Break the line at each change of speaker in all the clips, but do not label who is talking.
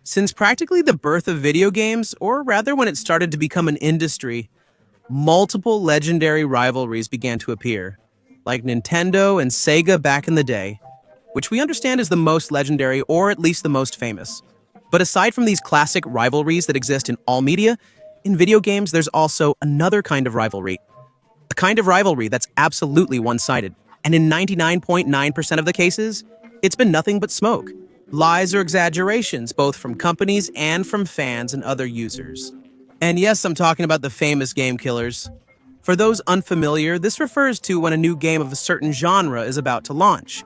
Since practically the birth of video games, or rather when it started to become an industry, multiple legendary rivalries began to appear, like Nintendo and Sega back in the day, which we understand is the most legendary or at least the most famous. But aside from these classic rivalries that exist in all media, in video games there's also another kind of rivalry. A kind of rivalry that's absolutely one-sided, and in 99.9% of the cases, it's been nothing but smoke. Lies or exaggerations, both from companies and from fans and other users. And yes, I'm talking about the famous game killers. For those unfamiliar, this refers to when a new game of a certain genre is about to launch.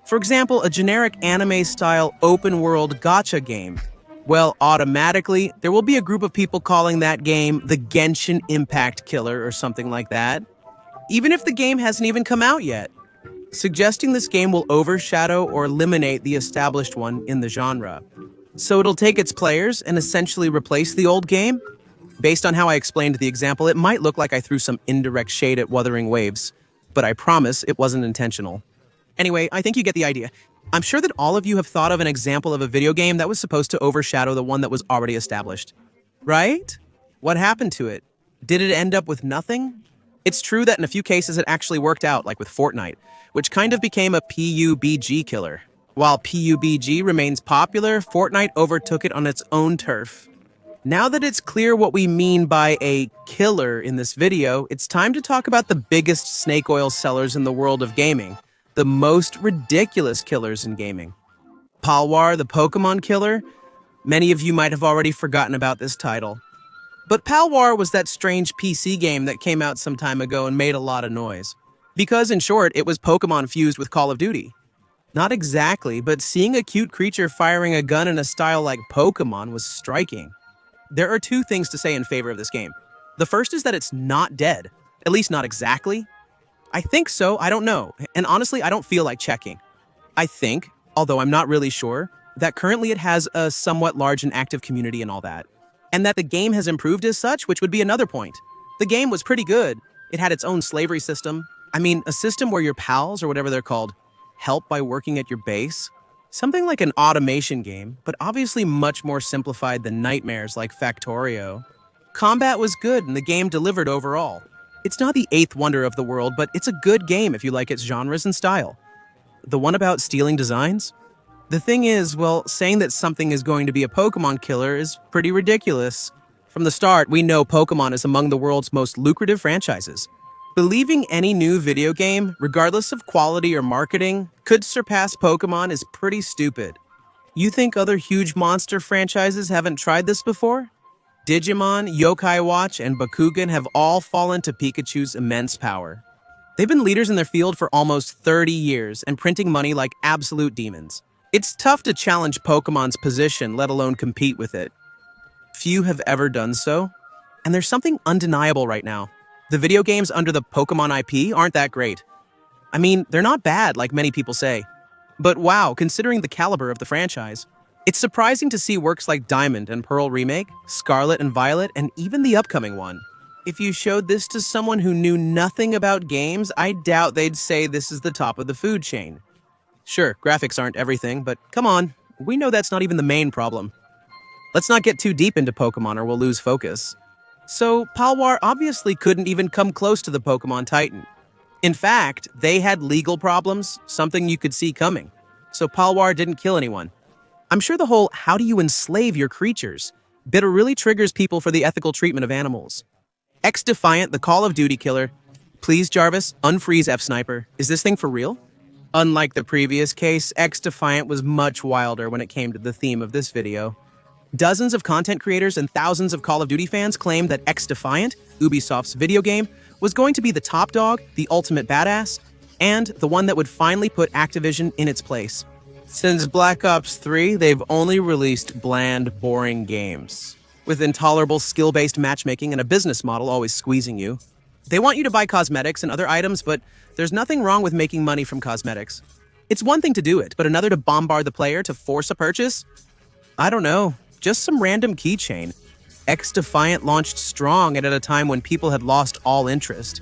For example, a generic anime-style open-world gacha game. Well, automatically, there will be a group of people calling that game the Genshin Impact Killer or something like that, even if the game hasn't even come out yet, suggesting this game will overshadow or eliminate the established one in the genre. So it'll take its players and essentially replace the old game? Based on how I explained the example, it might look like I threw some indirect shade at Wuthering Waves, but I promise it wasn't intentional. Anyway, I think you get the idea. I'm sure that all of you have thought of an example of a video game that was supposed to overshadow the one that was already established. Right? What happened to it? Did it end up with nothing? It's true that in a few cases it actually worked out, like with Fortnite, which kind of became a PUBG killer. While PUBG remains popular, Fortnite overtook it on its own turf. Now that it's clear what we mean by a killer in this video, it's time to talk about the biggest snake oil sellers in the world of gaming, the most ridiculous killers in gaming. Palwar, the Pokémon killer? Many of you might have already forgotten about this title. But Palwar was that strange PC game that came out some time ago and made a lot of noise. Because, in short, it was Pokémon fused with Call of Duty. Not exactly, but seeing a cute creature firing a gun in a style like Pokémon was striking. There are two things to say in favor of this game. The first is that it's not dead. At least not exactly. I think so, I don't know. And honestly, I don't feel like checking. I think, although I'm not really sure, that currently it has a somewhat large and active community and all that. And that the game has improved as such, which would be another point. The game was pretty good. It had its own slavery system. I mean, a system where your pals, or whatever they're called, help by working at your base. Something like an automation game, but obviously much more simplified than nightmares like Factorio. Combat was good and the game delivered overall. It's not the eighth wonder of the world, but it's a good game if you like its genres and style. The one about stealing designs? The thing is, well, saying that something is going to be a Pokémon killer is pretty ridiculous. From the start, we know Pokémon is among the world's most lucrative franchises. Believing any new video game, regardless of quality or marketing, could surpass Pokémon is pretty stupid. You think other huge monster franchises haven't tried this before? Digimon, Yokai Watch, and Bakugan have all fallen to Pikachu's immense power. They've been leaders in their field for almost 30 years and printing money like absolute demons. It's tough to challenge Pokémon's position, let alone compete with it. Few have ever done so, and there's something undeniable right now. The video games under the Pokémon IP aren't that great. I mean, they're not bad like many people say. But wow, considering the caliber of the franchise. It's surprising to see works like Diamond and Pearl Remake, Scarlet and Violet, and even the upcoming one. If you showed this to someone who knew nothing about games, I doubt they'd say this is the top of the food chain. Sure, graphics aren't everything, but come on, we know that's not even the main problem. Let's not get too deep into Pokémon or we'll lose focus. So, Palwar obviously couldn't even come close to the Pokémon Titan. In fact, they had legal problems, something you could see coming. So Palwar didn't kill anyone. I'm sure the whole "how do you enslave your creatures" bit really triggers people for the ethical treatment of animals. Ex-Defiant, the Call of Duty killer. Please, Jarvis, unfreeze F-Sniper. Is this thing for real? Unlike the previous case, Ex-Defiant was much wilder when it came to the theme of this video. Dozens of content creators and thousands of Call of Duty fans claimed that Ex-Defiant, Ubisoft's video game, was going to be the top dog, the ultimate badass, and the one that would finally put Activision in its place. Since Black Ops 3, they've only released bland, boring games, with intolerable skill-based matchmaking and a business model always squeezing you. They want you to buy cosmetics and other items, but there's nothing wrong with making money from cosmetics. It's one thing to do it, but another to bombard the player to force a purchase? I don't know. Just some random keychain. Ex-Defiant launched strong and at a time when people had lost all interest.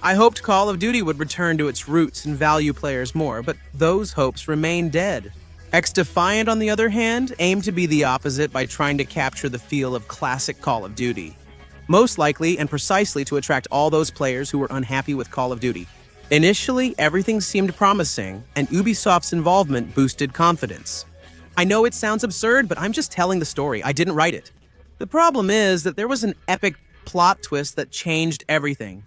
I hoped Call of Duty would return to its roots and value players more, but those hopes remain dead. Ex-Defiant, on the other hand, aimed to be the opposite by trying to capture the feel of classic Call of Duty. Most likely and precisely to attract all those players who were unhappy with Call of Duty. Initially, everything seemed promising, and Ubisoft's involvement boosted confidence. I know it sounds absurd, but I'm just telling the story. I didn't write it. The problem is that there was an epic plot twist that changed everything.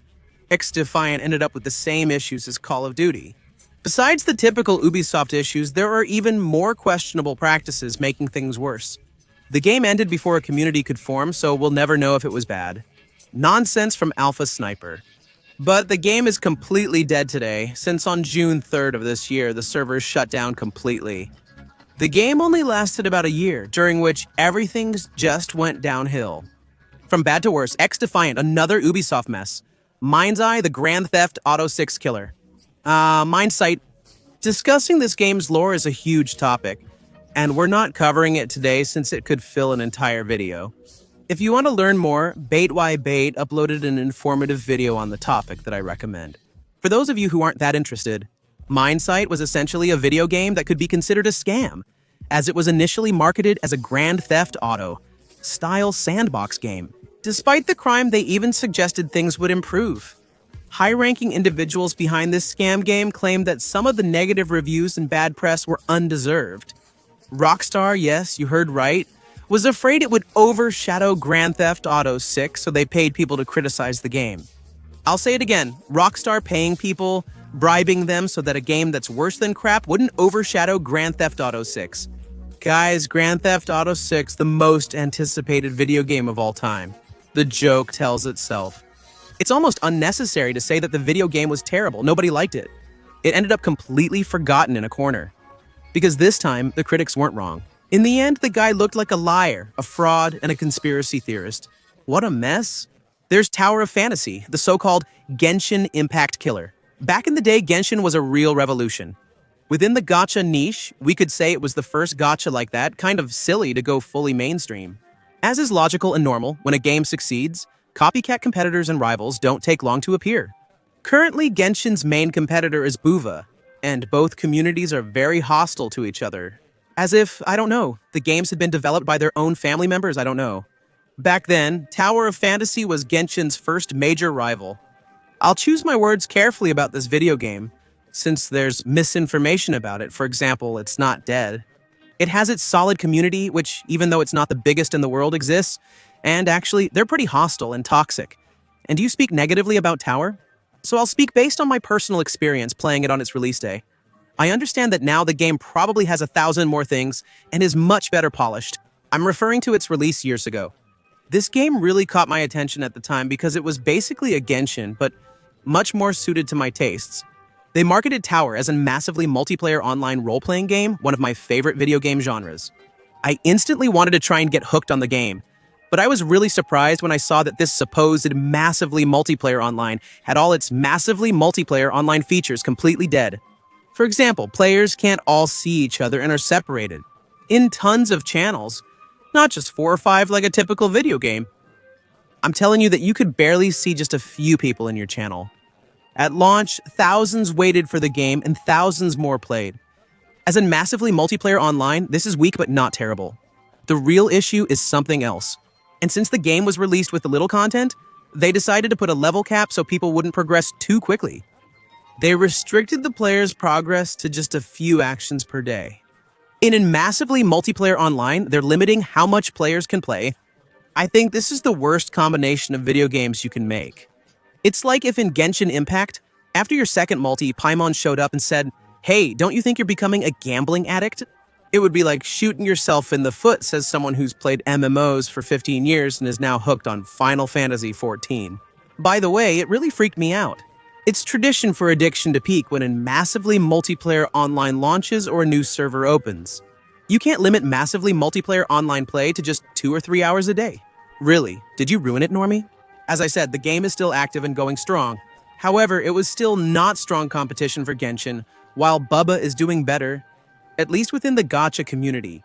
Ex-Defiant ended up with the same issues as Call of Duty. Besides the typical Ubisoft issues, there are even more questionable practices making things worse. The game ended before a community could form, so we'll never know if it was bad. Nonsense from Alpha Sniper. But the game is completely dead today, since on June 3rd of this year, the servers shut down completely. The game only lasted about a year, during which everything just went downhill. From bad to worse, Ex-Defiant, another Ubisoft mess. Mindsight, the Grand Theft Auto 6 killer. Mindsight. Discussing this game's lore is a huge topic, and we're not covering it today since it could fill an entire video. If you want to learn more, Bait uploaded an informative video on the topic that I recommend. For those of you who aren't that interested, Mindsight was essentially a video game that could be considered a scam, as it was initially marketed as a Grand Theft Auto style sandbox game. Despite the crime, they even suggested things would improve. High-ranking individuals behind this scam game claimed that some of the negative reviews and bad press were undeserved. Rockstar, yes, you heard right, was afraid it would overshadow Grand Theft Auto 6, so they paid people to criticize the game. I'll say it again, Rockstar paying people, bribing them so that a game that's worse than crap wouldn't overshadow Grand Theft Auto 6. Guys, Grand Theft Auto 6, the most anticipated video game of all time. The joke tells itself. It's almost unnecessary to say that the video game was terrible. Nobody liked it. It ended up completely forgotten in a corner. Because this time, the critics weren't wrong. In the end, the guy looked like a liar, a fraud, and a conspiracy theorist. What a mess. There's Tower of Fantasy, the so-called Genshin Impact killer. Back in the day, Genshin was a real revolution. Within the gacha niche, we could say it was the first gacha like that, kind of silly to go fully mainstream. As is logical and normal, when a game succeeds, copycat competitors and rivals don't take long to appear. Currently, Genshin's main competitor is Buva, and both communities are very hostile to each other. As if, I don't know, the games had been developed by their own family members, I don't know. Back then, Tower of Fantasy was Genshin's first major rival. I'll choose my words carefully about this video game, since there's misinformation about it. For example, it's not dead. It has its solid community, which, even though it's not the biggest in the world, exists, and actually, they're pretty hostile and toxic. And do you speak negatively about Tower? So I'll speak based on my personal experience playing it on its release day. I understand that now the game probably has 1,000 more things and is much better polished. I'm referring to its release years ago. This game really caught my attention at the time because it was basically a Genshin, but much more suited to my tastes. They marketed Tower as a massively multiplayer online role-playing game, one of my favorite video game genres. I instantly wanted to try and get hooked on the game, but I was really surprised when I saw that this supposed massively multiplayer online had all its massively multiplayer online features completely dead. For example, players can't all see each other and are separated in tons of channels, not just 4 or 5 like a typical video game. I'm telling you that you could barely see just a few people in your channel. At launch, thousands waited for the game and thousands more played. As in massively multiplayer online, this is weak but not terrible. The real issue is something else. And since the game was released with the little content, they decided to put a level cap so people wouldn't progress too quickly. They restricted the player's progress to just a few actions per day. In massively multiplayer online, they're limiting how much players can play. I think this is the worst combination of video games you can make. It's like if in Genshin Impact, after your second multi, Paimon showed up and said, "Hey, don't you think you're becoming a gambling addict?" It would be like shooting yourself in the foot, says someone who's played MMOs for 15 years and is now hooked on Final Fantasy XIV. By the way, it really freaked me out. It's tradition for addiction to peak when a massively multiplayer online launches or a new server opens. You can't limit massively multiplayer online play to just 2 or 3 hours a day. Really, did you ruin it, Normie? As I said, the game is still active and going strong. However, it was still not strong competition for Genshin, while Bubba is doing better, at least within the gacha community.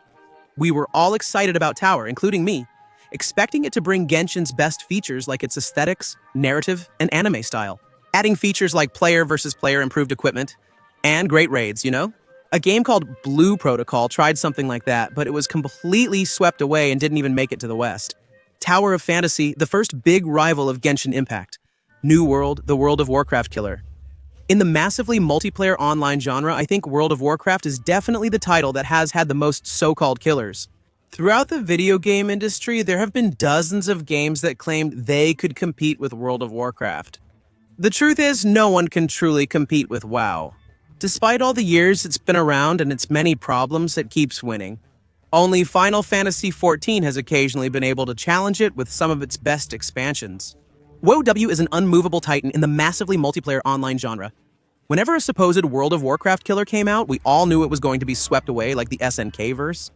We were all excited about Tower, including me, expecting it to bring Genshin's best features like its aesthetics, narrative, and anime style. Adding features like player versus player improved equipment, and great raids, you know? A game called Blue Protocol tried something like that, but it was completely swept away and didn't even make it to the West. Tower of Fantasy, the first big rival of Genshin Impact. New World, the World of Warcraft killer. In the massively multiplayer online genre, I think World of Warcraft is definitely the title that has had the most so-called killers. Throughout the video game industry, there have been dozens of games that claimed they could compete with World of Warcraft. The truth is, no one can truly compete with WoW. Despite all the years it's been around and its many problems, it keeps winning. Only Final Fantasy XIV has occasionally been able to challenge it with some of its best expansions. WoW is an unmovable titan in the massively multiplayer online genre. Whenever a supposed World of Warcraft killer came out, we all knew it was going to be swept away like the SNK-verse.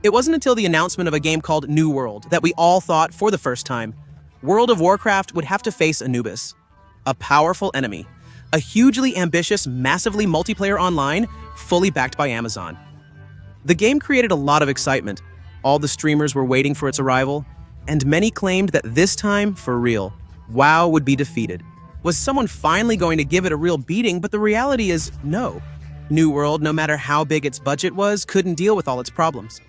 It wasn't until the announcement of a game called New World that we all thought, for the first time, World of Warcraft would have to face Anubis. A powerful enemy. A hugely ambitious, massively multiplayer online, fully backed by Amazon. The game created a lot of excitement. All the streamers were waiting for its arrival, and many claimed that this time, for real, WoW would be defeated. Was someone finally going to give it a real beating? But the reality is, no. New World, no matter how big its budget was, couldn't deal with all its problems.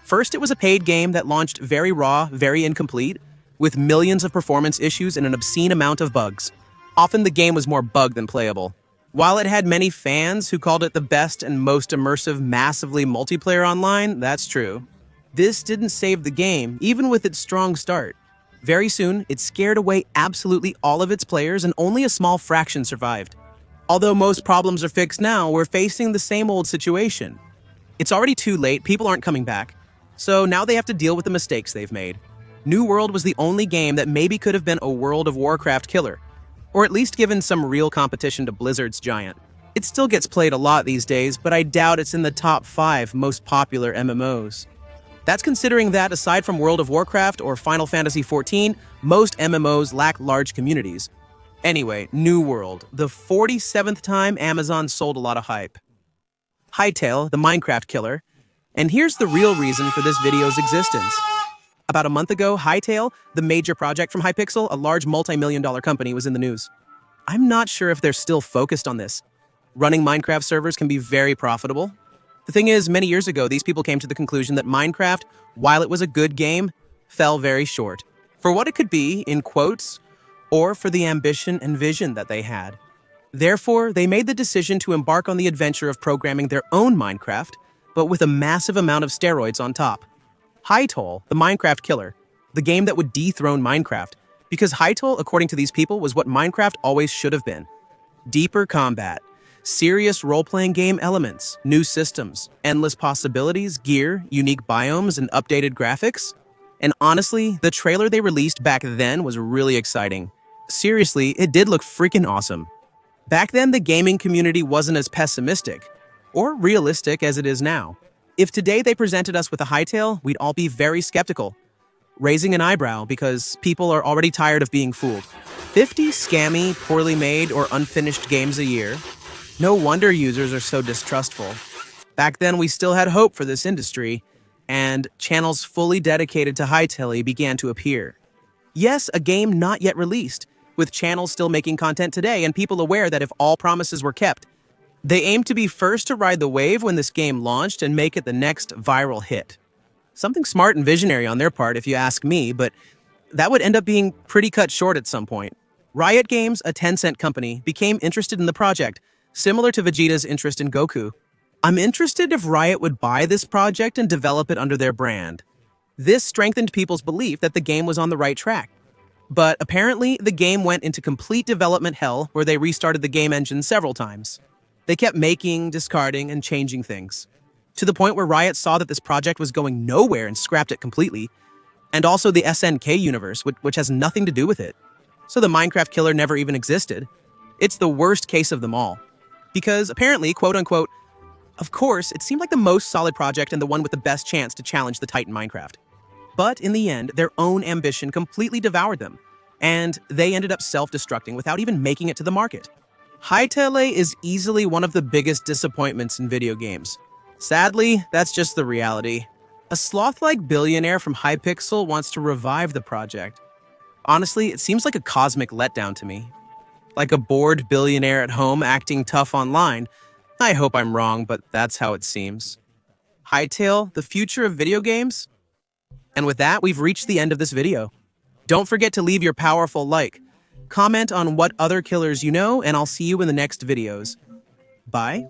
First, it was a paid game that launched very raw, very incomplete, with millions of performance issues and an obscene amount of bugs. Often the game was more bugged than playable. While it had many fans who called it the best and most immersive, massively multiplayer online, that's true. This didn't save the game, even with its strong start. Very soon, it scared away absolutely all of its players and only a small fraction survived. Although most problems are fixed now, we're facing the same old situation. It's already too late, people aren't coming back. So now they have to deal with the mistakes they've made. New World was the only game that maybe could have been a World of Warcraft killer, or at least given some real competition to Blizzard's Giant. It still gets played a lot these days, but I doubt it's in the top 5 most popular MMOs. That's considering that, aside from World of Warcraft or Final Fantasy XIV, most MMOs lack large communities. Anyway, New World, the 47th time Amazon sold a lot of hype. Hytale, the Minecraft killer. And here's the real reason for this video's existence. About a month ago, Hytale, the major project from Hypixel, a large multi-million-dollar company, was in the news. I'm not sure if they're still focused on this. Running Minecraft servers can be very profitable. The thing is, many years ago, these people came to the conclusion that Minecraft, while it was a good game, fell very short. For what it could be, in quotes, or for the ambition and vision that they had. Therefore, they made the decision to embark on the adventure of programming their own Minecraft, but with a massive amount of steroids on top. Hytale, the Minecraft killer, the game that would dethrone Minecraft, because Hytale, according to these people, was what Minecraft always should have been. Deeper combat, serious role-playing game elements, new systems, endless possibilities, gear, unique biomes, and updated graphics. And honestly, the trailer they released back then was really exciting. Seriously, it did look freaking awesome. Back then, the gaming community wasn't as pessimistic or realistic as it is now. If today they presented us with a Hytale, we'd all be very skeptical, raising an eyebrow because people are already tired of being fooled. 50 scammy, poorly made, or unfinished games a year? No wonder users are so distrustful. Back then, we still had hope for this industry, and channels fully dedicated to Hytale began to appear. Yes, a game not yet released, with channels still making content today and people aware that if all promises were kept, they aimed to be first to ride the wave when this game launched and make it the next viral hit. Something smart and visionary on their part, if you ask me, but that would end up being pretty cut short at some point. Riot Games, a Tencent company, became interested in the project, similar to Vegeta's interest in Goku. I'm interested if Riot would buy this project and develop it under their brand. This strengthened people's belief that the game was on the right track. But apparently, the game went into complete development hell where they restarted the game engine several times. They kept making, discarding, and changing things, to the point where Riot saw that this project was going nowhere and scrapped it completely, and also the SNK universe, which has nothing to do with it. So the Minecraft killer never even existed. It's the worst case of them all. Because apparently, quote-unquote, of course, it seemed like the most solid project and the one with the best chance to challenge the Titan Minecraft. But in the end, their own ambition completely devoured them, and they ended up self-destructing without even making it to the market. Hytale is easily one of the biggest disappointments in video games. Sadly, that's just the reality. A sloth-like billionaire from Hypixel wants to revive the project. Honestly, it seems like a cosmic letdown to me. Like a bored billionaire at home acting tough online. I hope I'm wrong, but that's how it seems. Hytale, the future of video games? And with that, we've reached the end of this video. Don't forget to leave your powerful like. Comment on what other killers you know, and I'll see you in the next videos. Bye.